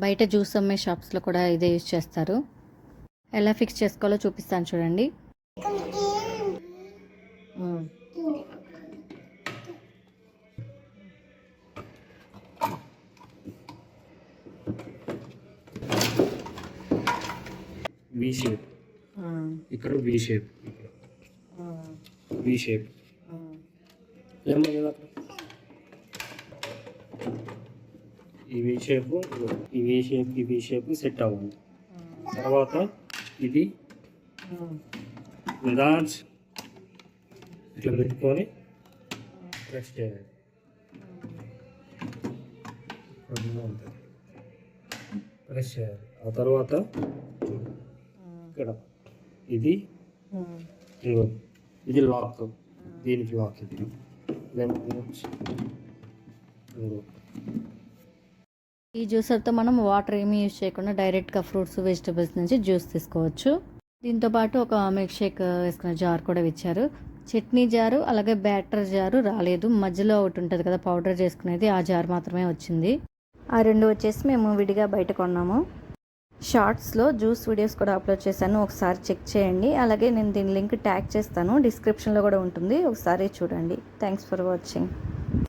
బయట జ్యూస్ అమ్మే షాప్స్లో కూడా ఇదే యూజ్ చేస్తారు. ఎలా ఫిక్స్ చేసుకోవాలో చూపిస్తాను చూడండి. వి షేప్, ఇక్కడ వి షేప్, వి షేప్ ఈ వి షేప్, ఈ వి షేప్, ఈ వి షేప్ సెట్ అవ్వాలి. తర్వాత ఇది నిదాన్స్ ఇట్లా పెట్టుకొని ప్రెస్ చేయాలి. ప్రెస్ చేయాలి. ఆ తర్వాత ఇక్కడ ఇది ఇది లాక్, దీనికి లాక్. ఇది ఈ జ్యూసర్తో మనం వాటర్ ఏమీ యూజ్ చేయకుండా డైరెక్ట్గా ఫ్రూట్స్ వెజిటబుల్స్ నుంచి జ్యూస్ తీసుకోవచ్చు. దీంతోపాటు ఒక మిల్క్ షేక్ వేసుకునే జార్ కూడా ఇచ్చారు. చట్నీ జారు అలాగే బ్యాటర్ జారు రాలేదు. మధ్యలో ఒకటి ఉంటుంది కదా పౌడర్ చేసుకునేది, ఆ జార్ మాత్రమే వచ్చింది. ఆ రెండు వచ్చేసి మేము విడిగా బయట కొన్నాము. షార్ట్స్లో జ్యూస్ వీడియోస్ కూడా అప్లోడ్ చేశాను, ఒకసారి చెక్ చేయండి. అలాగే నేను దీని లింక్ ట్యాగ్ చేస్తాను, డిస్క్రిప్షన్లో కూడా ఉంటుంది, ఒకసారి చూడండి. Thanks for watching.